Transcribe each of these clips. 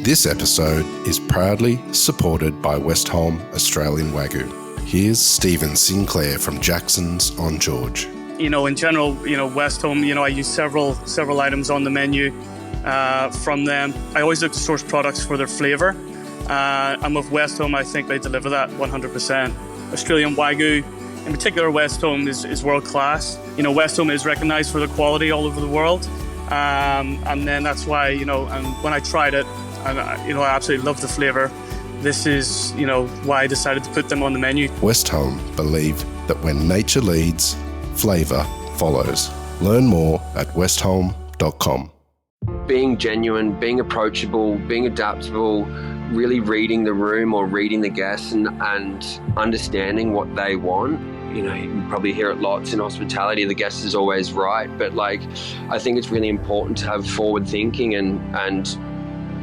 This episode is proudly supported by Westholme Australian Wagyu. Here's Stephen Sinclair from Jackson's on George. In general, Westholme, I use several items on the menu from them. I always look to source products for their flavour. And with Westholme, I think they deliver that 100%. Australian Wagyu, in particular, Westholme is world class. Westholme is recognised for their quality all over the world. And then that's why, and when I tried it, and I absolutely love the flavour. This is, why I decided to put them on the menu. Westholme believe that when nature leads, flavour follows. Learn more at westholme.com. Being genuine, being approachable, being adaptable, really reading the room or reading the guests and understanding what they want. You probably hear it lots in hospitality, the guest is always right, but I think it's really important to have forward thinking and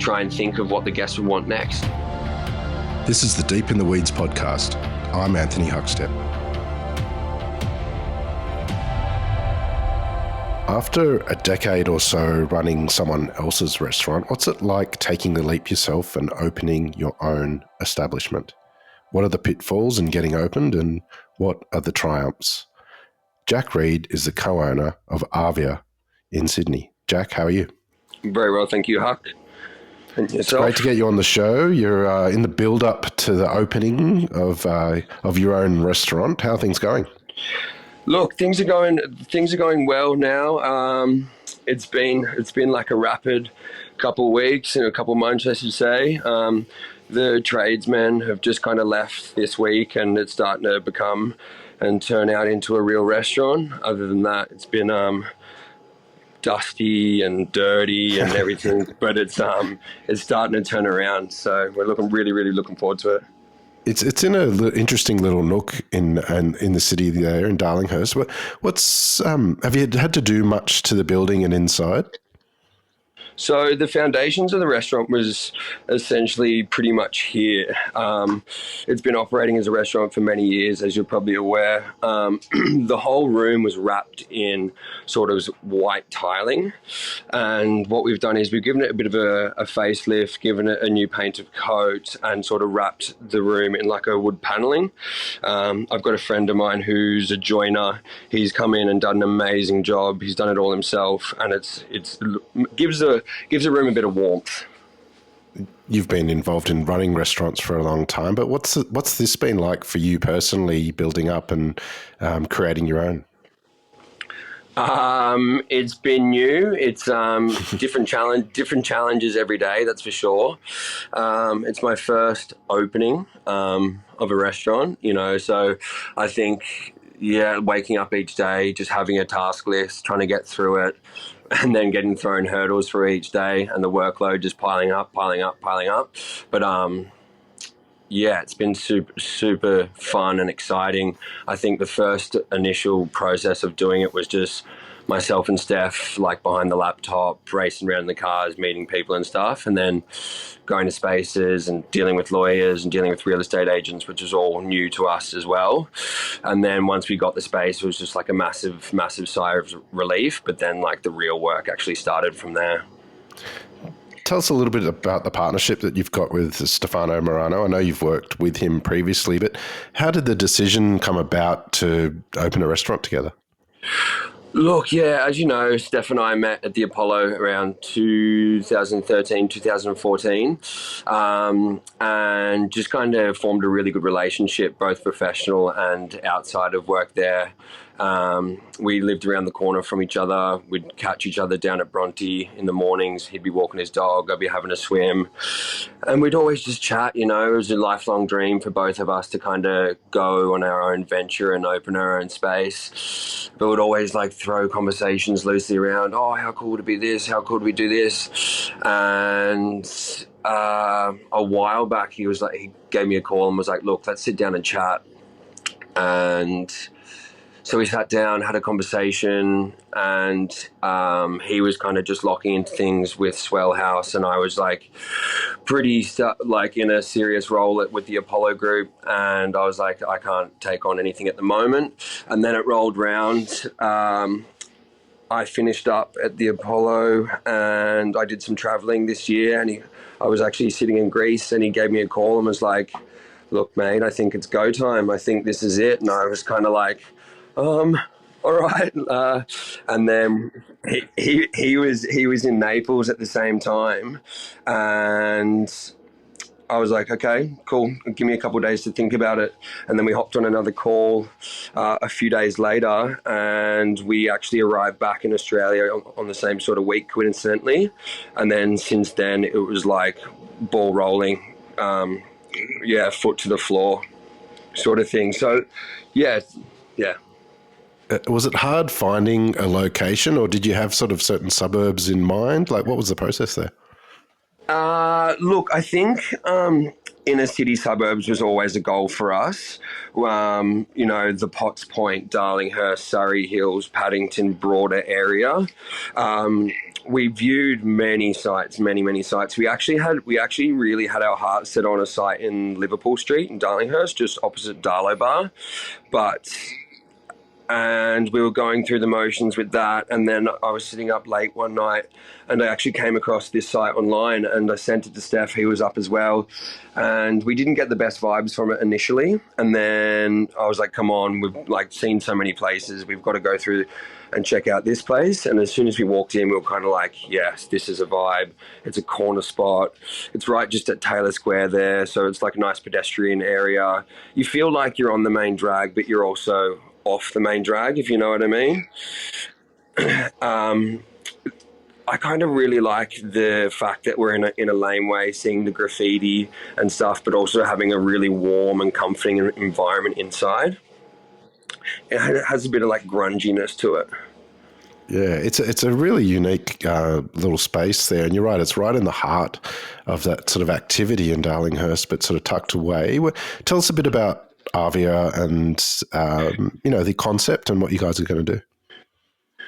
try and think of what the guest would want next. This is the Deep in the Weeds podcast. I'm Anthony Huckstep. After a decade or so running someone else's restaurant, what's it like taking the leap yourself and opening your own establishment? What are the pitfalls in getting opened and what are the triumphs? Jack Reid is the co-owner of Avia in Sydney. Jack, how are you? Very well, thank you, Huck. And yourself? It's great to get you on the show. You're in the build-up to the opening of your own restaurant. How are things going? Look, things are going well now. It's been like a rapid couple of weeks and a couple of months, I should say. The tradesmen have just kind of left this week, and it's starting to become and turn out into a real restaurant. Other than that, it's been dusty and dirty and everything, but it's starting to turn around. So we're really looking forward to it. It's in an interesting little nook in the city there in Darlinghurst. Have you had to do much to the building and inside? So the foundations of the restaurant was essentially pretty much here. It's been operating as a restaurant for many years, as you're probably aware. The whole room was wrapped in sort of white tiling. And what we've done is we've given it a bit of a facelift, given it a new paint of coat, and sort of wrapped the room in like a wood paneling. I've got a friend of mine who's a joiner. He's come in and done an amazing job. He's done it all himself, and it gives the room a bit of warmth. You've been involved in running restaurants for a long time, but what's this been like for you personally, building up and creating your own? It's been new. It's different challenges every day, that's for sure. It's my first opening of a restaurant, so I think, waking up each day, just having a task list, trying to get through it, and then getting thrown hurdles for each day, and the workload just piling up. But it's been super fun and exciting. I think the first initial process of doing it was just myself and Steph, behind the laptop, racing around in the cars, meeting people and stuff, and then going to spaces and dealing with lawyers and dealing with real estate agents, which is all new to us as well. And then once we got the space, it was just a massive sigh of relief. But then the real work actually started from there. Tell us a little bit about the partnership that you've got with Stefano Morano. I know you've worked with him previously, but how did the decision come about to open a restaurant together? Look, as you know, Steph and I met at the Apollo around 2013, 2014, and just kind of formed a really good relationship, both professional and outside of work there. We lived around the corner from each other. We'd catch each other down at Bronte in the mornings. He'd be walking his dog, I'd be having a swim. And we'd always just chat, It was a lifelong dream for both of us to kind of go on our own venture and open our own space. But we'd always throw conversations loosely around, how cool would it be this? How cool would we do this? And a while back, he gave me a call and was like, look, let's sit down and chat. And so we sat down, had a conversation, and he was kind of just locking into things with Swell House, and I was pretty in a serious role with the Apollo Group, and I was I can't take on anything at the moment. And then it rolled round. I finished up at the Apollo, and I did some traveling this year, and I was actually sitting in Greece, and he gave me a call and was like, "Look, mate, I think it's go time. I think this is it." And I was kind of like, all right. And then he was in Naples at the same time, and I was like, okay, cool. Give me a couple of days to think about it. And then we hopped on another call a few days later, and we actually arrived back in Australia on the same sort of week, coincidentally. And then since then, it was like ball rolling, foot to the floor sort of thing. So, yeah. Was it hard finding a location, or did you have sort of certain suburbs in mind? Like, what was the process there? Look, I think inner city suburbs was always a goal for us. The Potts Point, Darlinghurst, Surrey Hills, Paddington, broader area. We viewed many sites. We actually really had our hearts set on a site in Liverpool Street in Darlinghurst, just opposite Darlow Bar. And we were going through the motions with that, and then I was sitting up late one night, and I actually came across this site online, and I sent it to Steph. He was up as well, and we didn't get the best vibes from it initially, and then I was like, come on, we've like seen so many places, we've got to go through and check out this place. And as soon as we walked in, we were kind of like, yes, this is a vibe. It's a corner spot. It's right just at Taylor Square there, so it's like a nice pedestrian area. You feel like you're on the main drag, but you're also off the main drag, if you know what I mean. I kind of really like the fact that we're in a laneway, seeing the graffiti and stuff, but also having a really warm and comforting environment inside. It has a bit of like grunginess to it. Yeah, it's a really unique little space there, and you're right. It's right in the heart of that sort of activity in Darlinghurst, but sort of tucked away. Tell us a bit about Avia and the concept and what you guys are going to do.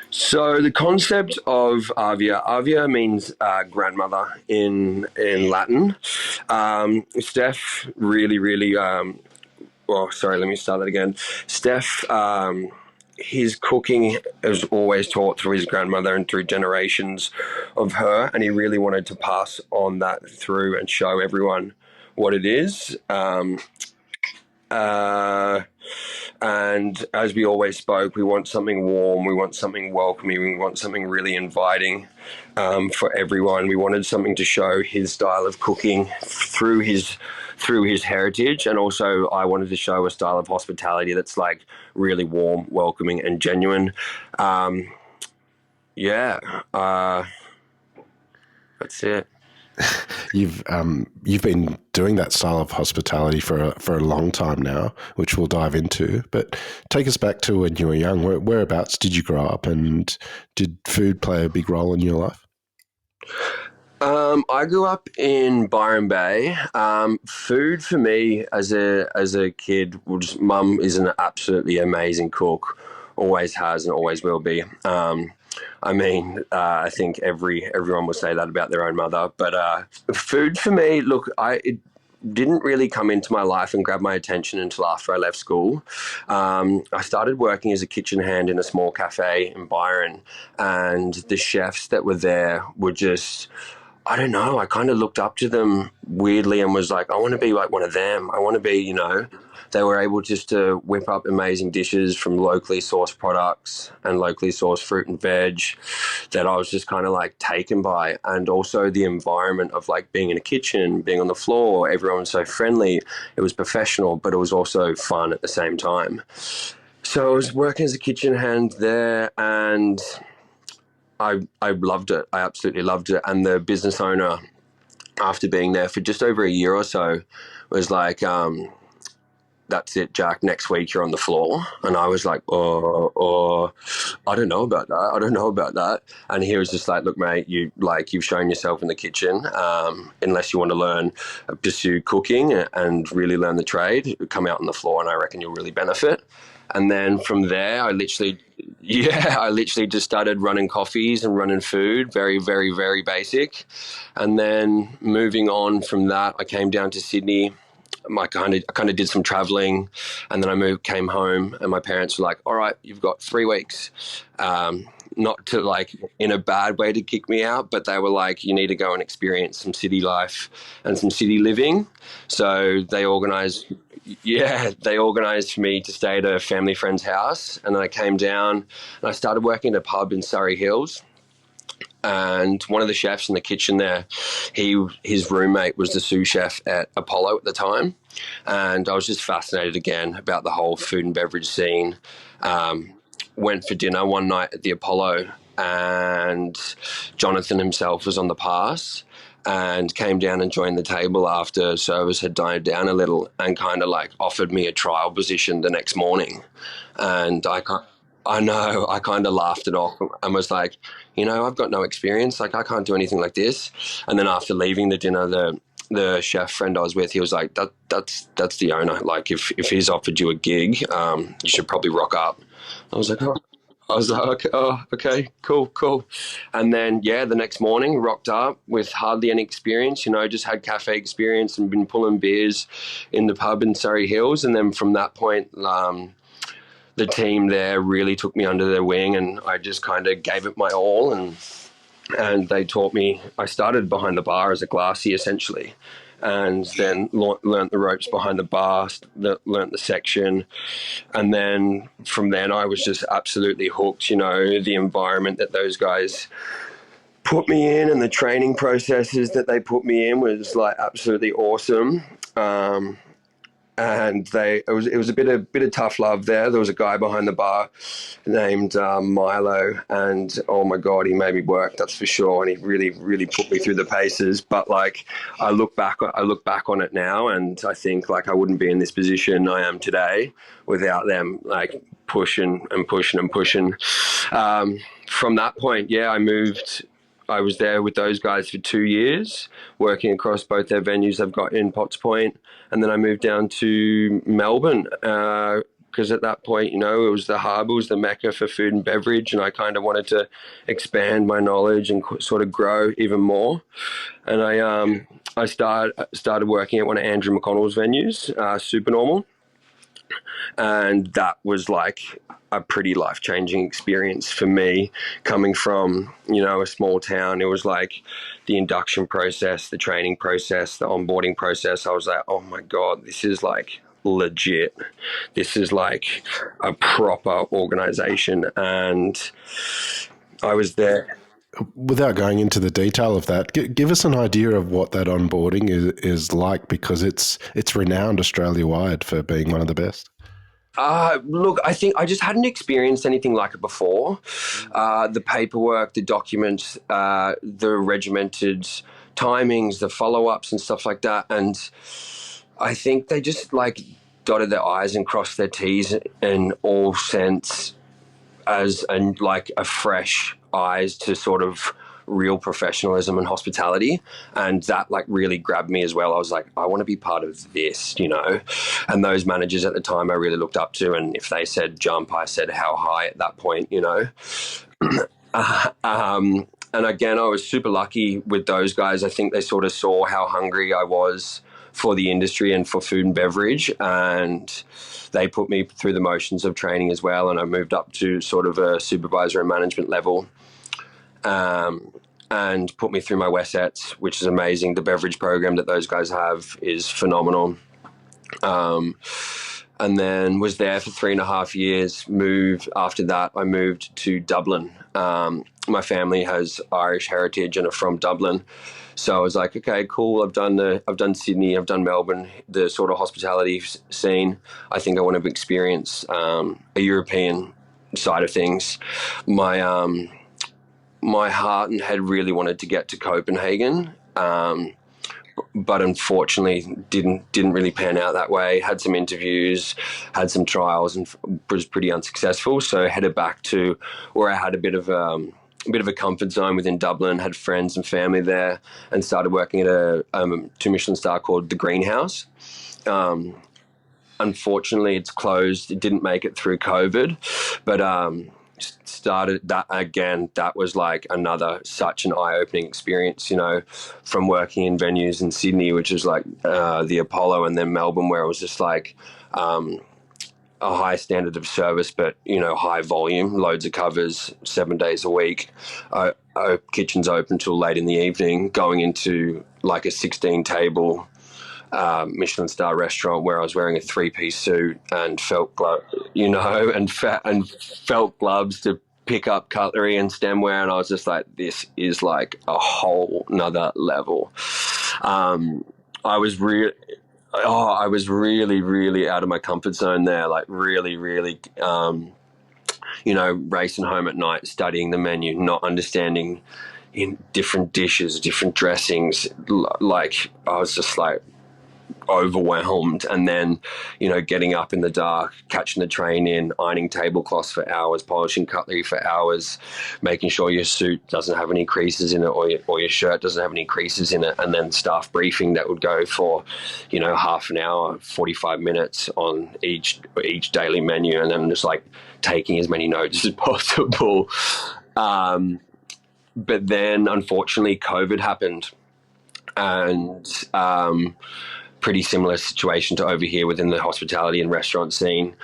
So the concept of Avia means grandmother in Latin. Steph really, really. Let me start that again. Steph, his cooking is always taught through his grandmother and through generations of her, and he really wanted to pass on that through and show everyone what it is. And as we always spoke, we want something warm, we want something welcoming, we want something really inviting for everyone. We wanted something to show his style of cooking through his heritage, and also I wanted to show a style of hospitality that's like really warm, welcoming, and genuine. That's it. You've been doing that style of hospitality for a long time now, which we'll dive into. But take us back to when you were young. Whereabouts did you grow up, and did food play a big role in your life? I grew up in Byron Bay. Food for me as a kid was, mum is an absolutely amazing cook, always has and always will be. I think everyone will say that about their own mother. But food for me, look, it didn't really come into my life and grab my attention until after I left school. I started working as a kitchen hand in a small cafe in Byron, and the chefs that were there were just, I don't know, I kind of looked up to them weirdly and was like, I want to be like one of them. I want to be, they were able just to whip up amazing dishes from locally sourced products and locally sourced fruit and veg that I was just kind of like taken by. And also the environment of like being in a kitchen, being on the floor, everyone was so friendly. It was professional, but it was also fun at the same time. So I was working as a kitchen hand there, and I loved it. I absolutely loved it. And the business owner, after being there for just over a year or so, was like, that's it, Jack, next week you're on the floor. And I was like, I don't know about that. And he was just like, look, mate, you've shown yourself in the kitchen. Unless you want to learn, pursue cooking and really learn the trade, come out on the floor, and I reckon you'll really benefit. And then from there, I literally just started running coffees and running food, very, very, very basic. And then moving on from that, I came down to Sydney I kind of did some traveling, and then came home, and my parents were like, "All right, you've got 3 weeks." Not to like in a bad way to kick me out, but they were like, "You need to go and experience some city life and some city living." So they organized for me to stay at a family friend's house, and then I came down and I started working at a pub in Surrey Hills. And one of the chefs in the kitchen there, his roommate was the sous chef at Apollo at the time, and I was just fascinated again about the whole food and beverage scene. Went for dinner one night at the Apollo, and Jonathan himself was on the pass, and came down and joined the table after service had died down a little, and kind of like offered me a trial position the next morning. And I know, I kind of laughed it off and was like, I've got no experience. Like, I can't do anything like this. And then after leaving the dinner, the chef friend I was with, he was like, that's the owner. Like, if he's offered you a gig, you should probably rock up. I was like, okay, cool. And then, the next morning, rocked up with hardly any experience, just had cafe experience and been pulling beers in the pub in Surrey Hills. And then from that point, the team there really took me under their wing, and I just kind of gave it my all. And they taught me. I started behind the bar as a glassy, essentially, and then learnt the ropes behind the bar, learnt the section. And then from then I was just absolutely hooked. The environment that those guys put me in and the training processes that they put me in was like absolutely awesome. And it was a bit of tough love there. There was a guy behind the bar named Milo, and oh my God, he made me work, that's for sure. And he really, really put me through the paces. But like, I look back on it now, and I think like I wouldn't be in this position I am today without them like pushing and pushing and pushing. From that point, I moved. I was there with those guys for 2 years, working across both their venues I've got in Potts Point. And then I moved down to Melbourne because at that point, it was the hub, it was the mecca for food and beverage. And I kind of wanted to expand my knowledge and sort of grow even more. And I started working at one of Andrew McConnell's venues, Supernormal. And that was like a pretty life-changing experience for me, coming from, a small town. It was like the induction process, the training process, the onboarding process. I was like, oh my God, this is like legit. This is like a proper organization. And I was there. Without going into the detail of that, give us an idea of what that onboarding is like, because it's renowned Australia-wide for being one of the best. Look, I think I just hadn't experienced anything like it before. The paperwork, the documents, the regimented timings, the follow-ups and stuff like that. And I think they just like dotted their I's and crossed their T's in all sense, and like a fresh eyes to sort of real professionalism and hospitality. And that like really grabbed me as well. I was like, I want to be part of this, and those managers at the time I really looked up to. And if they said jump, I said how high at that point, and again, I was super lucky with those guys. I think they sort of saw how hungry I was for the industry and for food and beverage, and they put me through the motions of training as well. And I moved up to sort of a supervisor and management level. And put me through my WSETs, which is amazing. The beverage program that those guys have is phenomenal. And then was there for 3.5 years. After that, I moved to Dublin. My family has Irish heritage and are from Dublin. So I was like, okay, cool. I've done Sydney, I've done Melbourne, the sort of hospitality scene. I think I want to experience a European side of things. My heart and head really wanted to get to Copenhagen, but unfortunately didn't really pan out that way. Had some interviews, had some trials, and was pretty unsuccessful. So headed back to where I had a bit of a comfort zone within Dublin, had friends and family there, and started working at a 2 Michelin star called The Greenhouse. Unfortunately, it's closed. It didn't make it through COVID, but started that again. That was like such an eye-opening experience, from working in venues in Sydney, which is like the Apollo, and then Melbourne, where it was just like a high standard of service, but high volume, loads of covers, 7 days a week, kitchens open till late in the evening, going into like a 16-table Michelin star restaurant where I was wearing a 3-piece suit and felt felt gloves to pick up cutlery and stemware, and I was just like, this is like a whole nother level. I was really, really out of my comfort zone there, like really, really, racing home at night, studying the menu, not understanding in different dishes, different dressings. Like, I was just like overwhelmed. And then, getting up in the dark, catching the train in, ironing tablecloths for hours, polishing cutlery for hours, making sure your suit doesn't have any creases in it, or your shirt doesn't have any creases in it. And then staff briefing that would go for, half an hour, 45 minutes on each daily menu. And then just like taking as many notes as possible. But then unfortunately COVID happened, and pretty similar situation to over here within the hospitality and restaurant scene.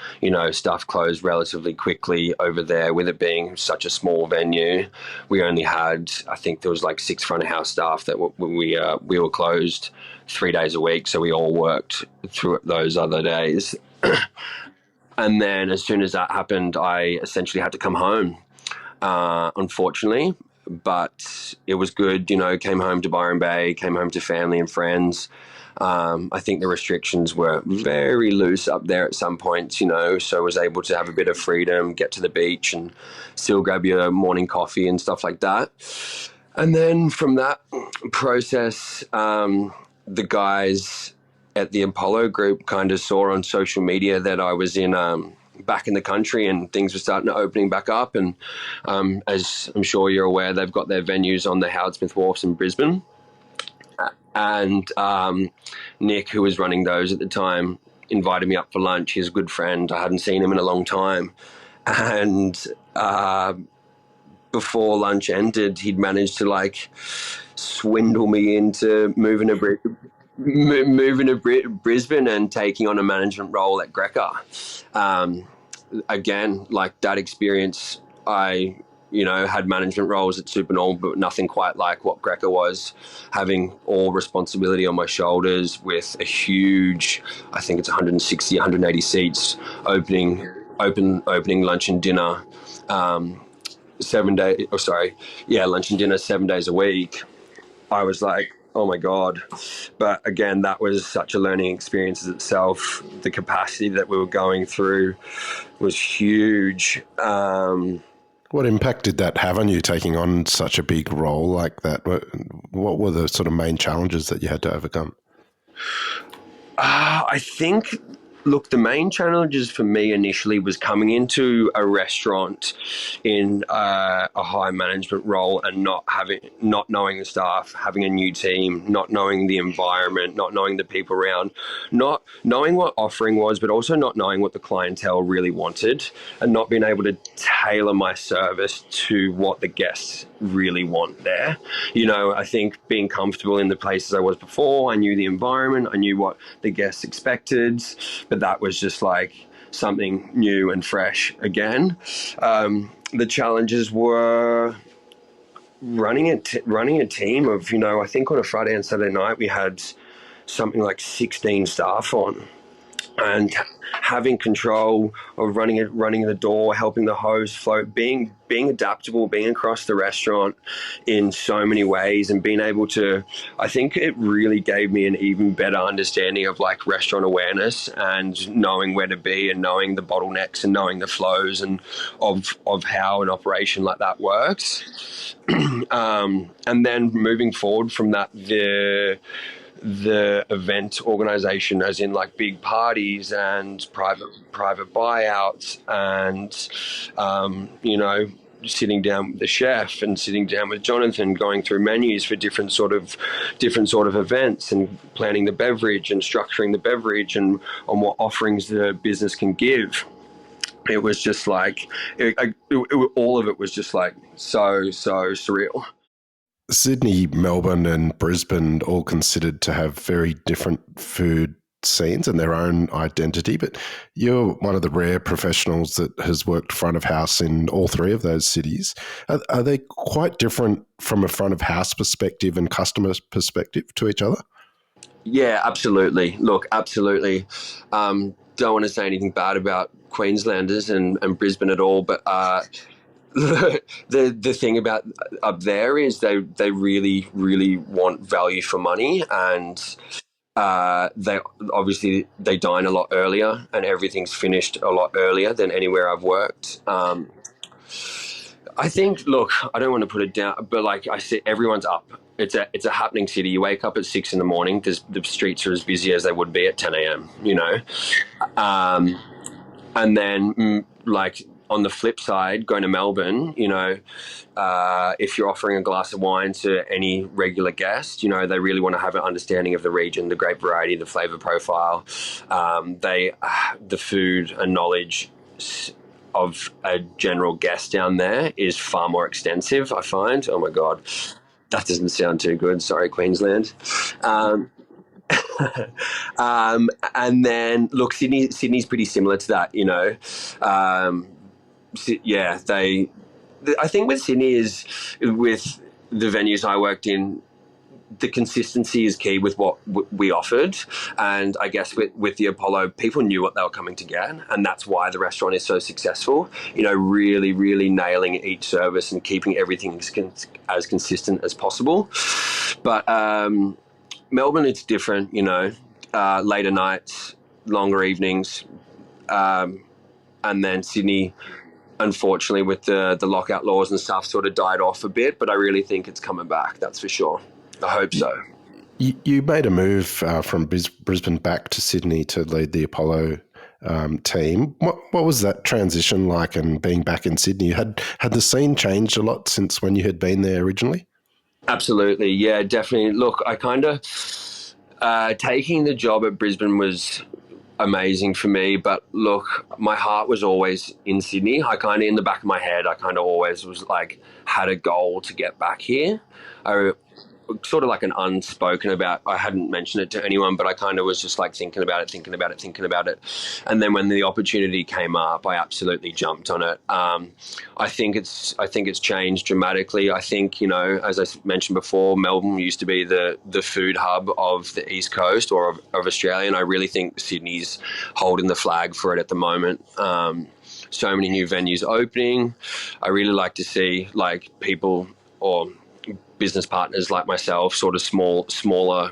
Stuff closed relatively quickly over there, with it being such a small venue. We only had, I think there was like 6 front of house staff that we were closed 3 days a week. So we all worked through those other days. And then as soon as that happened, I essentially had to come home, unfortunately. But it was good, came home to Byron Bay, came home to family and friends. I think the restrictions were very loose up there at some points, so I was able to have a bit of freedom, get to the beach and still grab your morning coffee and stuff like that. And then from that process, the guys at the Apollo group kind of saw on social media that I was back in the country and things were starting to opening back up. And as I'm sure you're aware, they've got their venues on the Howard Smith Wharfs in Brisbane. And Nick, who was running those at the time, invited me up for lunch. He's a good friend. I hadn't seen him in a long time. And before lunch ended, he'd managed to like swindle me into moving to Brisbane and taking on a management role at Greca. Again, like that experience, I had management roles at Supernal, but nothing quite like what Greca was, having all responsibility on my shoulders with a huge, I think it's 160, 180 seats, opening lunch and dinner, lunch and dinner 7 days a week. I was like, oh my God. But again, that was such a learning experience in itself. The capacity that we were going through was huge. What impact did that have on you, taking on such a big role like that? What were the sort of main challenges that you had to overcome? I think, look, the main challenges for me initially was coming into a restaurant in a high management role and not knowing the staff, having a new team, not knowing the environment, not knowing the people around, not knowing what offering was, but also not knowing what the clientele really wanted, and not being able to tailor my service to what the guests really want there. I think being comfortable in the places I was before, I knew the environment, I knew what the guests expected, but that was just like something new and fresh again. The challenges were running a team of, I think on a Friday and Saturday night we had something like 16 staff on, and having control of running the door, helping the host float, being adaptable, being across the restaurant in so many ways, and being able to, I think it really gave me an even better understanding of like restaurant awareness and knowing where to be and knowing the bottlenecks and knowing the flows and of how an operation like that works. And then moving forward from that, the event organization, as in like big parties and private buyouts, and sitting down with the chef and sitting down with Jonathan, going through menus for different sort of events, and planning the beverage and structuring the beverage and on what offerings the business can give. it was just like all of it was just like so surreal. Sydney, Melbourne, and Brisbane all considered to have very different food scenes and their own identity, but you're one of the rare professionals that has worked front of house in all three of those cities. Are they quite different from a front of house perspective and customer perspective to each other? Yeah, absolutely. Look, absolutely. Don't want to say anything bad about Queenslanders and Brisbane at all, but the thing about up there is they really want value for money, and they dine a lot earlier, and everything's finished a lot earlier than anywhere I've worked. I think, look, I don't want to put it down, but like I said, everyone's up. It's a happening city. You wake up at 6 a.m. The streets are as busy as they would be at 10 a.m. You know, and then like on the flip side, going to Melbourne, you know, if you're offering a glass of wine to any regular guest, you know, they really want to have an understanding of the region, the grape variety, the flavor profile, the food and knowledge of a general guest down there is far more extensive, I find. Oh my God, that doesn't sound too good. Sorry, Queensland. And then look, Sydney's pretty similar to that, you know. Yeah, I think with Sydney is with the venues I worked in, the consistency is key with what we offered. And I guess with the Apollo, people knew what they were coming to get. And that's why the restaurant is so successful, you know, really nailing each service and keeping everything as consistent as possible. But Melbourne, it's different, you know, later nights, longer evenings. And then Sydney, unfortunately, with the lockout laws and stuff, sort of died off a bit. But I really think it's coming back, that's for sure. I hope so. You made a move from Brisbane back to Sydney to lead the Apollo team. What was that transition like, and being back in Sydney? Had the scene changed a lot since when you had been there originally? Absolutely, yeah, definitely. Look, I kind of taking the job at Brisbane was amazing for me, but look, my heart was always in Sydney. I kind of, in the back of my head, I kind of always was like, had a goal to get back here. Sort of like an unspoken about, I hadn't mentioned it to anyone, but I kind of was just like thinking about it. And then when the opportunity came up, I absolutely jumped on it. I think it's changed dramatically. I think, you know, as I mentioned before, Melbourne used to be the food hub of the East Coast or of Australia. And I really think Sydney's holding the flag for it at the moment. So many new venues opening. I really like to see like people or business partners like myself, sort of smaller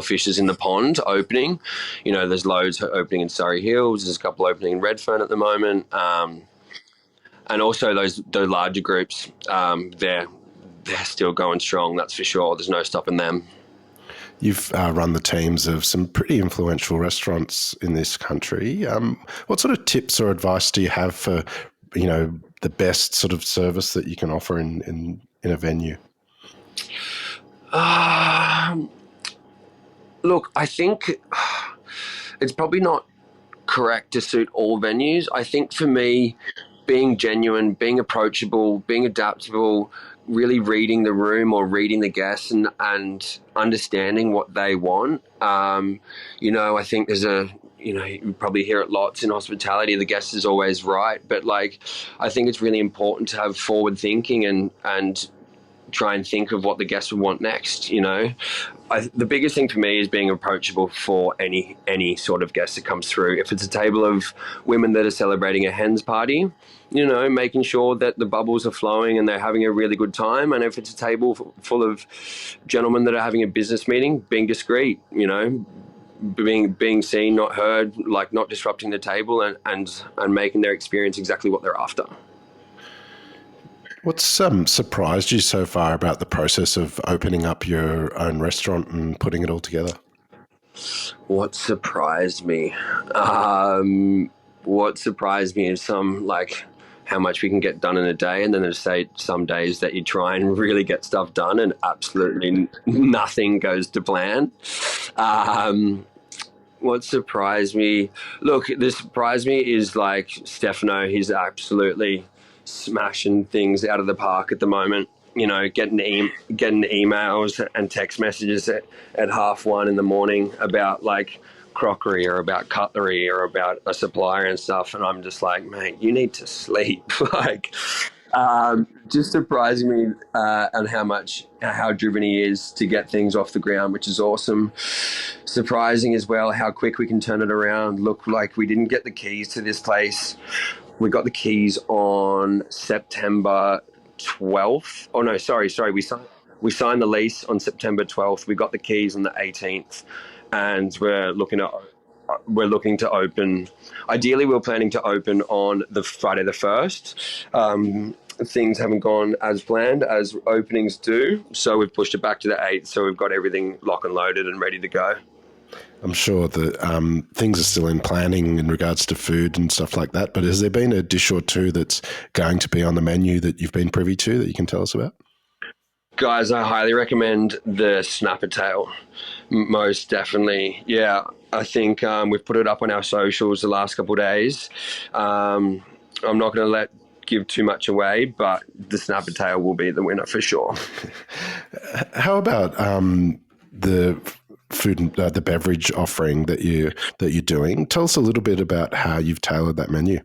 fishes in the pond opening. You know, there's loads opening in Surrey Hills. There's a couple opening in Redfern at the moment, and also the larger groups. They're still going strong. That's for sure. There's no stopping them. You've run the teams of some pretty influential restaurants in this country. What sort of tips or advice do you have for, you know, the best sort of service that you can offer in a venue? Look, I think it's probably not correct to suit all venues. I think for me, being genuine, being approachable, being adaptable, really reading the room or reading the guests and understanding what they want. You know, I think you probably hear it lots in hospitality, the guest is always right. But like, I think it's really important to have forward thinking and try and think of what the guests would want next, you know. The biggest thing for me is being approachable for any sort of guest that comes through. If it's a table of women that are celebrating a hen's party, you know, making sure that the bubbles are flowing and they're having a really good time. And if it's a table full of gentlemen that are having a business meeting, being discreet, you know, being seen, not heard, like not disrupting the table and making their experience exactly what they're after. What's surprised you so far about the process of opening up your own restaurant and putting it all together? What surprised me? What surprised me is how much we can get done in a day, and then there's some days that you try and really get stuff done and absolutely nothing goes to plan. What surprised me? Look, the surprised me is like Stefano. He's absolutely smashing things out of the park at the moment. You know, getting emails and text messages at 1:30 in the morning about like crockery or about cutlery or about a supplier and stuff, and I'm just like, mate, you need to sleep. Like, just surprising me on how driven he is to get things off the ground, which is awesome. Surprising as well how quick we can turn it around. Look, like we didn't get the keys to this place. We got the keys on September 12th. Oh no, sorry. We signed the lease on September 12th. We got the keys on the 18th, and we're looking to open. Ideally, we were planning to open on the Friday the 1st. Things haven't gone as planned as openings do, so we've pushed it back to the 8th. So we've got everything lock and loaded and ready to go. I'm sure that things are still in planning in regards to food and stuff like that, but has there been a dish or two that's going to be on the menu that you've been privy to that you can tell us about? Guys, I highly recommend the snapper tail. Most definitely. Yeah, I think we've put it up on our socials the last couple of days. I'm not going to give too much away, but the snapper tail will be the winner for sure. How about the food and the beverage offering that you're doing? Tell us a little bit about how you've tailored that menu.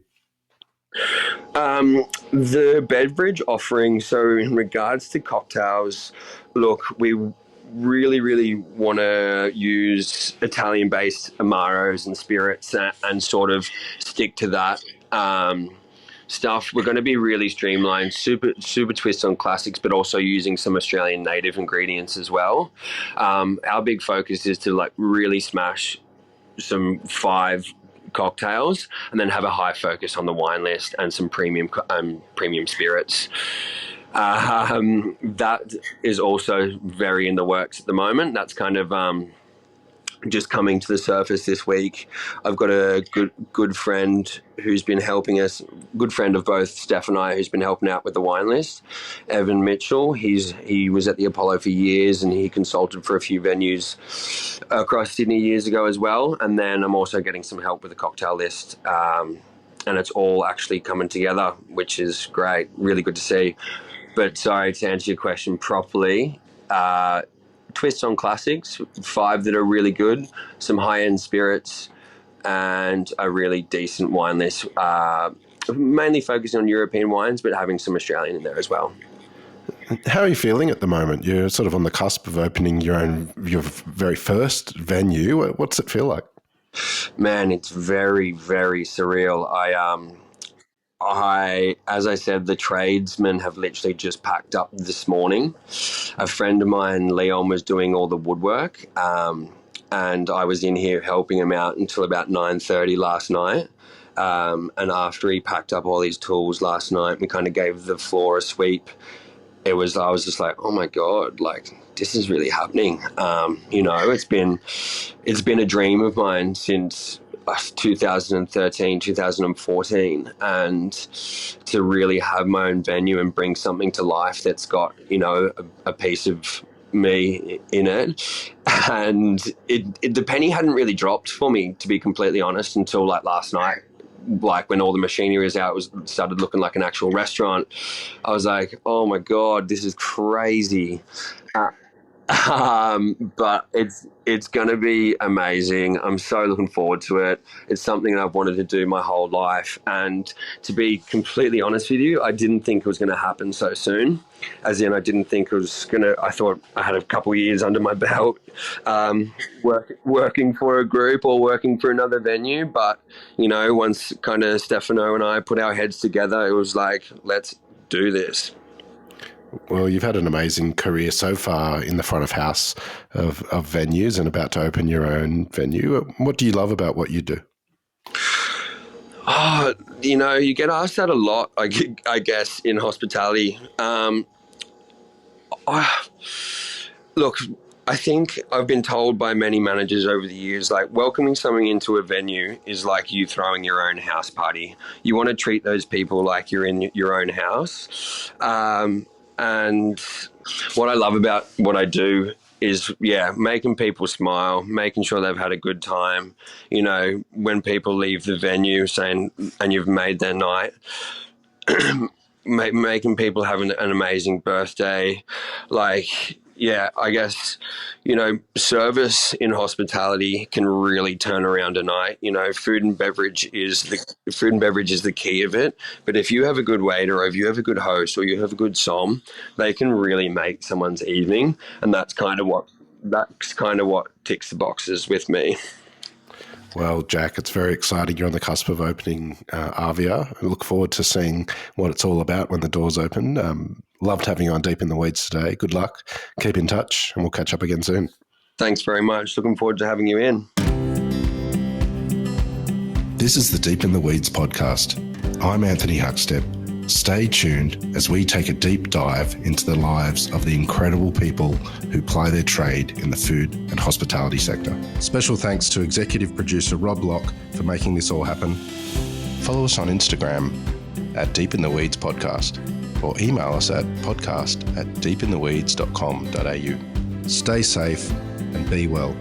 The beverage offering, so in regards to cocktails, look, we really, really want to use Italian-based Amaros and spirits and sort of stick to that stuff. We're going to be really streamlined, super twist on classics, but also using some Australian native ingredients as well. Our big focus is to like really smash some 5 cocktails and then have a high focus on the wine list and some premium spirits. That is also very in the works at the moment. That's kind of just coming to the surface this week. I've got a good friend who's been helping us, good friend of both Steph and I, who's been helping out with the wine list, Evan Mitchell. He was at the Apollo for years and he consulted for a few venues across Sydney years ago as well. And then I'm also getting some help with the cocktail list. And it's all actually coming together, which is great. Really good to see. But sorry, to answer your question properly, twists on classics, 5 that are really good, some high-end spirits, and a really decent wine list, mainly focusing on European wines, but having some Australian in there as well. How are you feeling at the moment? You're sort of on the cusp of opening your very first venue. What's it feel like? Man, it's very, very surreal. As I said, the tradesmen have literally just packed up this morning. A friend of mine, Leon, was doing all the woodwork, and I was in here helping him out until about 9:30 last night. And after he packed up all his tools last night, we kind of gave the floor a sweep. I was just like, oh my God, like this is really happening. It's been a dream of mine since 2013, 2014, and to really have my own venue and bring something to life that's got, a piece of me in it. And the penny hadn't really dropped for me, to be completely honest, until like last night. Like when all the machinery was out, it started looking like an actual restaurant. I was like, oh my God, this is crazy. But it's going to be amazing. I'm so looking forward to it. It's something that I've wanted to do my whole life. And to be completely honest with you, I didn't think it was going to happen so soon. As in, I didn't think it was going to, I thought I had a couple of years under my belt working for a group or working for another venue. But, once kind of Stefano and I put our heads together, it was like, let's do this. Well, you've had an amazing career so far in the front of house of venues and about to open your own venue. What do you love about what you do? Oh, you get asked that a lot, I guess, in hospitality. Look, I think I've been told by many managers over the years, like welcoming someone into a venue is like you throwing your own house party. You want to treat those people like you're in your own house. And what I love about what I do is making people smile, making sure they've had a good time. You know, when people leave the venue saying, and you've made their night, making people have an amazing birthday. Like, yeah, I guess, you know, service in hospitality can really turn around a night. You know, food and beverage is the key of it. But if you have a good waiter, or if you have a good host, or you have a good som, they can really make someone's evening. And that's kind of what ticks the boxes with me. Well, Jack, it's very exciting. You're on the cusp of opening Avia. I look forward to seeing what it's all about when the doors open. Loved having you on Deep in the Weeds today. Good luck. Keep in touch, and we'll catch up again soon. Thanks very much. Looking forward to having you in. This is the Deep in the Weeds podcast. I'm Anthony Huckstep. Stay tuned as we take a deep dive into the lives of the incredible people who ply their trade in the food and hospitality sector. Special thanks to executive producer Rob Locke for making this all happen. Follow us on Instagram at Deep in the Weeds Podcast, or email us at podcast@deepintheweeds.com.au. Stay safe and be well.